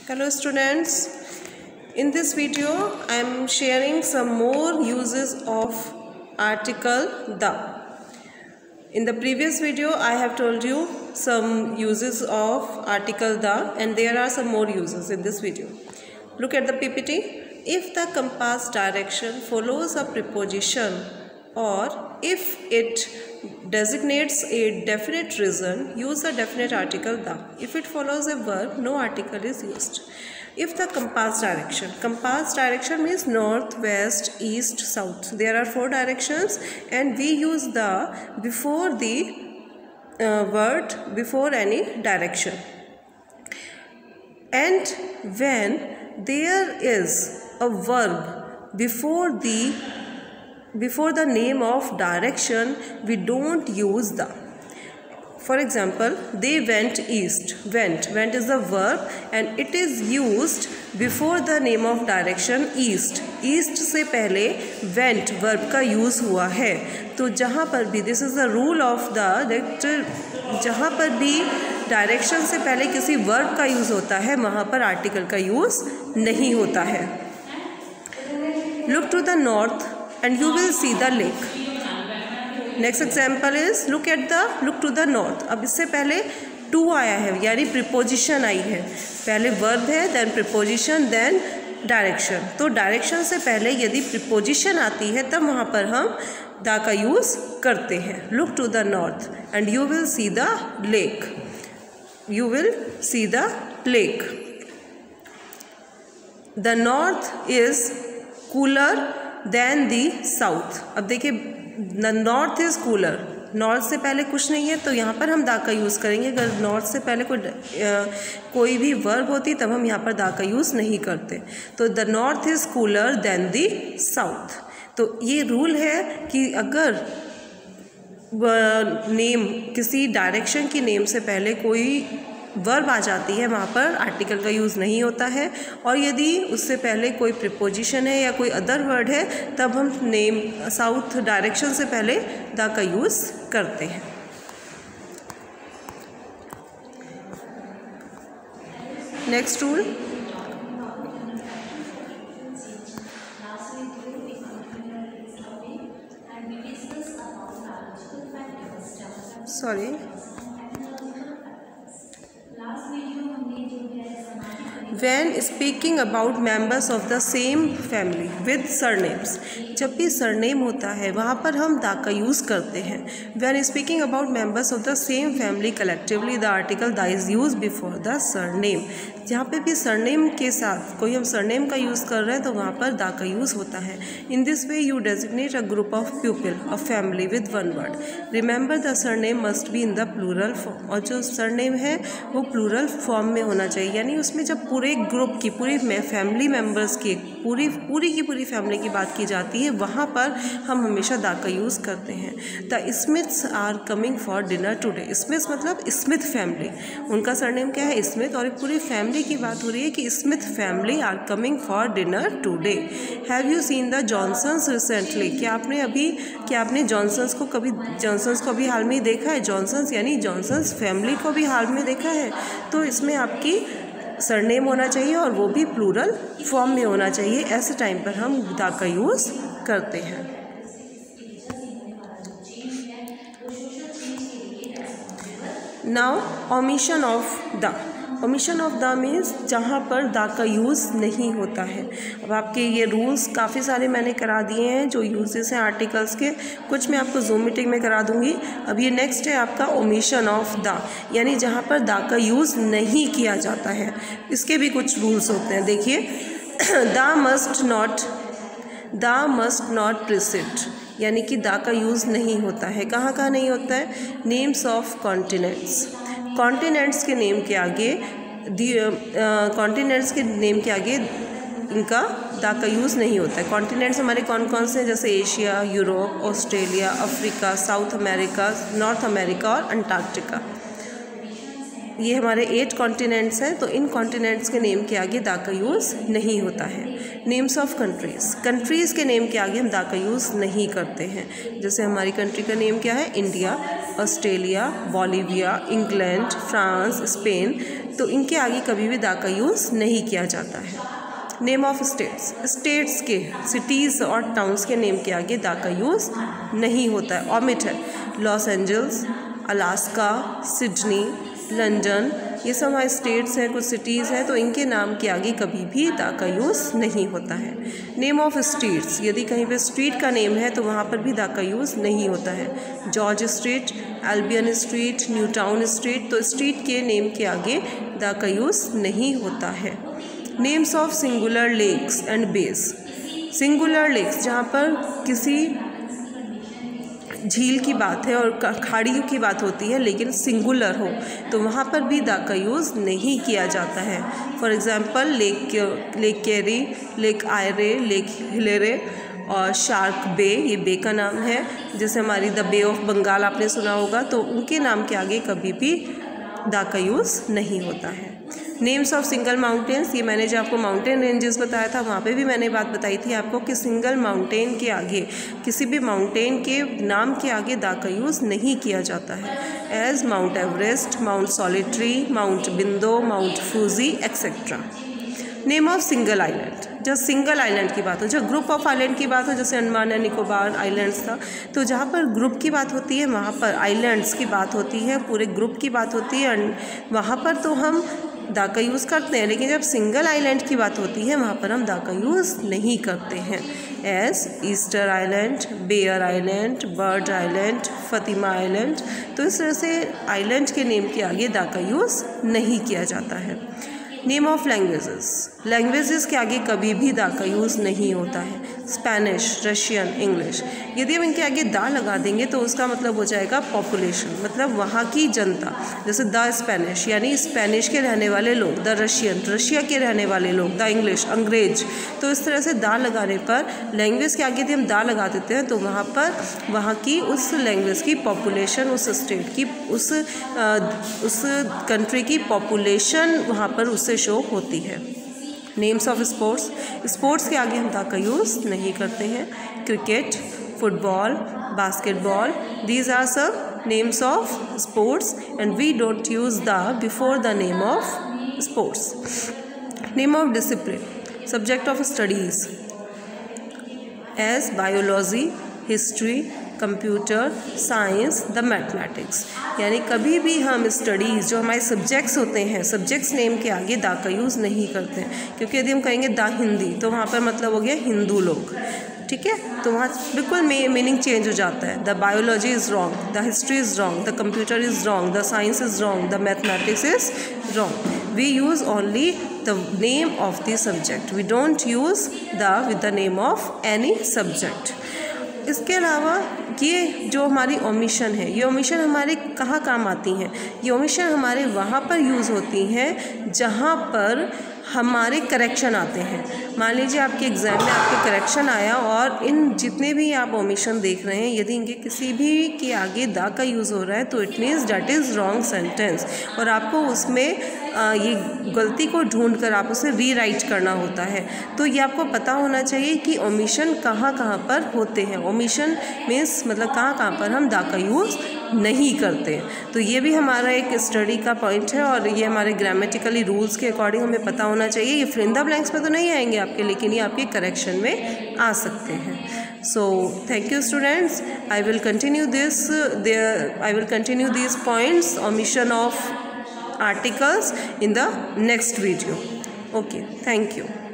Hello students, in this video I am sharing some more uses of article the. In the previous video I have told you some uses of article the and there are some more uses in this video. Look at the PPT. If the compass direction follows a preposition or if it designates a definite reason, use the definite article the. If it follows a verb, no article is used. If the compass direction means north, west, east, south. There are 4 directions and we use the before the word before any direction. And when there is a verb before the name of direction, we don't use the. For example, they went east. Went is the verb and it is used before the name of direction east. East से पहले went verb का use हुआ है. तो जहाँ पर भी this is the rule of the जहाँ पर भी direction से पहले किसी verb का use होता है वहाँ पर article का use नहीं होता है. Look to the north and you will see the lake. Next example is look to the north. अब इससे पहले to आया है यानी preposition आई है. पहले verb है then preposition then direction. तो direction से पहले यदि preposition आती है तब वहाँ पर हम the का use करते हैं. Look to the north and you will see the lake. You will see the lake. The north is cooler than the south. अब देखिए नॉर्थ इज़ कूलर. नॉर्थ से पहले कुछ नहीं है तो यहाँ पर हम दा का यूज़ करेंगे. अगर नॉर्थ से पहले कोई भी वर्ब होती तब हम यहाँ पर दा का यूज़ नहीं करते. तो the north is cooler than the south. तो ये रूल है कि अगर नेम किसी डायरेक्शन की नेम से पहले कोई वर्ब आ जाती है वहाँ पर आर्टिकल का यूज़ नहीं होता है और यदि उससे पहले कोई प्रीपोजिशन है या कोई अदर वर्ड है तब हम नेम साउथ डायरेक्शन से पहले द का यूज़ करते हैं. Next rule. Sorry. When speaking about members of the same family with surnames, जब भी सरनेम होता है वहाँ पर हम दा का यूज़ करते हैं. When speaking about members of the same family collectively, the article da is used before the surname. जहाँ पे भी सरनेम के साथ कोई हम सरनेम का यूज़ कर रहे हैं तो वहाँ पर दा का यूज़ होता है. In this way you designate a group of people, a family with one word. Remember the surname must be in the plural form. और जो सरनेम है वो प्लूरल फॉर्म में होना चाहिए यानी उसमें जब पूरे ग्रुप की पूरी फैमिली मेम्बर्स की पूरी फैमिली की बात की जाती है वहाँ पर हम हमेशा दा का यूज़ करते हैं. The Smiths are coming for dinner today. Smiths मतलब स्मिथ फैमिली. उनका सरनेम क्या है? स्मिथ. और एक पूरी फैमिली की बात हो रही है कि Smith family are coming for dinner today. Have you seen the Johnsons recently. क्या आपने जॉनसन्स को अभी हाल में ही देखा है? जॉनसन्स यानी जॉनसन्स फैमिली को भी हाल में देखा है. तो इसमें आपकी सरनेम होना चाहिए और वो भी प्लूरल फॉर्म में होना चाहिए. ऐसे टाइम पर हम दा का यूज़ करते हैं. Now omission of the. Omission of the means जहाँ पर दा का यूज़ नहीं होता है. अब आपके ये रूल्स काफ़ी सारे मैंने करा दिए हैं जो यूजेस हैं आर्टिकल्स के. कुछ मैं आपको जूम मीटिंग में करा दूँगी. अब ये नेक्स्ट है आपका ओमिशन ऑफ द यानी जहाँ पर दा का यूज़ नहीं किया जाता है. इसके भी कुछ रूल्स होते हैं. देखिए द मस्ट नॉट प्रिसिड यानी कि दा का यूज़ नहीं होता है. कहाँ नहीं होता है? Names of continents. कॉन्टिनेंट्स के नेम के आगे इनका दा का यूज़ नहीं होता है. कॉन्टिनेंट्स हमारे कौन कौन से हैं? जैसे Asia, Europe, Australia, Africa, south America, north America और अंटार्कटिका. ये हमारे 8 कॉन्टिनेंट्स हैं. तो इन कॉन्टिनेंट्स के नेम के आगे दा का यूज़ नहीं होता है. नेम्स ऑफ कंट्रीज़ के नेम के आगे हम दा का यूज़ नहीं करते हैं. जैसे हमारी कंट्री का नेम क्या है? India. Australia, Bolivia, England, France, Spain, तो इनके आगे कभी भी दा का यूज़ नहीं किया जाता है। नेम ऑफ स्टेट्स, स्टेट्स के, सिटीज़ और टाउन्स के नेम के आगे दा का यूज़ नहीं होता है, ऑमिट है। Los Angeles, Alaska, Sydney, London, ये सब हमारे स्टेट्स हैं, कुछ सिटीज़ हैं, तो इनके नाम के आगे कभी भी दा का यूज़ नहीं होता है। नेम ऑफ स्ट्रीट्स, यदि कहीं पे स्ट्रीट का नेम है तो वहाँ पर भी दा का यूज़ नहीं होता है। George street, Albion street, new town street, तो स्ट्रीट के नेम के आगे दा का यूज़ नहीं होता है। Names of singular lakes and bays, singular lakes जहाँ पर किसी झील की बात है और खाड़ियों की बात होती है लेकिन सिंगुलर हो, तो वहाँ पर भी दा का यूज़ नहीं किया जाता है। For example Lake Carey, Lake Eyre, Lake Hillier और शार्क बे, ये बे का नाम है। जैसे हमारी द बे ऑफ बंगाल आपने सुना होगा, तो उनके नाम के आगे कभी भी दा का यूज़ नहीं होता है। नेम्स ऑफ सिंगल माउंटेन्स, ये मैंने जो आपको माउंटेन रेंजेस बताया था वहाँ पे भी मैंने बात बताई थी आपको कि सिंगल माउंटेन के आगे, किसी भी माउंटेन के नाम के आगे दा का यूज़ नहीं किया जाता है। As mount Everest, mount Solitary, mount Bindo, mount Fuji etcetera. Name of single island, जब सिंगल आइलैंड की बात हो, जब ग्रुप ऑफ आइलैंड की बात हो, जैसे अंडमान एंड निकोबार आइलैंड्स था, तो जहाँ पर ग्रुप की बात होती है वहाँ पर आइलैंड्स की बात होती है, पूरे ग्रुप की बात होती है, वहाँ पर तो हम दा का यूज़ करते हैं। लेकिन जब सिंगल आइलैंड की बात होती है वहाँ पर हम दा का यूज़ नहीं करते हैं। As Easter island, Bear island, Bird island, Fatima island, तो इस तरह से आइलैंड के नेम के आगे दा का यूज़ नहीं किया जाता है। नेम ऑफ लैंग्वेजेस, लैंग्वेजेस के आगे कभी भी दा का यूज़ नहीं होता है। स्पेनिश, रशियन, इंग्लिश, यदि हम इनके आगे दा लगा देंगे तो उसका मतलब हो जाएगा पॉपुलेशन, मतलब वहाँ की जनता। जैसे द स्पेनिश यानी स्पेनिश के रहने वाले लोग, द रशियन रशिया के रहने वाले लोग, द इंग्लिश अंग्रेज। तो इस तरह से दा लगाने पर लैंग्वेज के आगे यदि हम दा लगा देते हैं तो वहाँ पर वहाँ की उस लैंग्वेज की पॉपुलेशन, उस स्टेट की, उस कंट्री की पॉपुलेशन वहाँ पर उससे शो होती है। नेम्स ऑफ स्पोर्ट्स, स्पोर्ट्स के आगे हम दा का यूज़ नहीं करते हैं। Cricket, football, basketball, these are सब names of sports and we don't use the before the name of sports. Name of discipline, subject of studies as biology, history, computer science, the mathematics, यानी कभी भी हम studies जो हमारे subjects होते हैं, subjects name के आगे दा का यूज़ नहीं करते हैं, क्योंकि यदि हम कहेंगे दा हिंदी तो वहाँ पर मतलब हो गया हिंदू लोग, ठीक है, तो वहाँ बिल्कुल मीनिंग चेंज हो जाता है। The biology is wrong, the history is wrong, the computer is wrong, the science is wrong, the mathematics is wrong. We use only the name of the subject, we don't use the with the name of any subject. इसके अलावा ये जो हमारी omission है, ये omission हमारे कहाँ काम आती हैं? ये ओमिशन हमारे वहाँ पर यूज़ होती हैं जहाँ पर हमारे करेक्शन आते हैं। मान लीजिए आपके एग्ज़ाम में आपके करेक्शन आया और इन जितने भी आप ओमिशन देख रहे हैं यदि इनके किसी भी के आगे दा का यूज़ हो रहा है तो it means that is wrong sentence, और आपको उसमें ये गलती को ढूंढकर आप उसे रीराइट करना होता है। तो ये आपको पता होना चाहिए कि ओमिशन कहाँ कहाँ पर होते हैं। ओमिशन मीन्स मतलब कहाँ कहाँ पर हम दा का यूज़ नहीं करते। तो ये भी हमारा एक स्टडी का पॉइंट है और ये हमारे ग्रामेटिकली रूल्स के अकॉर्डिंग हमें पता होना चाहिए। ये फिल इन द ब्लैंक्स में तो नहीं आएंगे आपके, लेकिन ये आपके करेक्शन में आ सकते हैं। So thank you students, I will continue these points, omission of articles in the next video. Okay, thank you.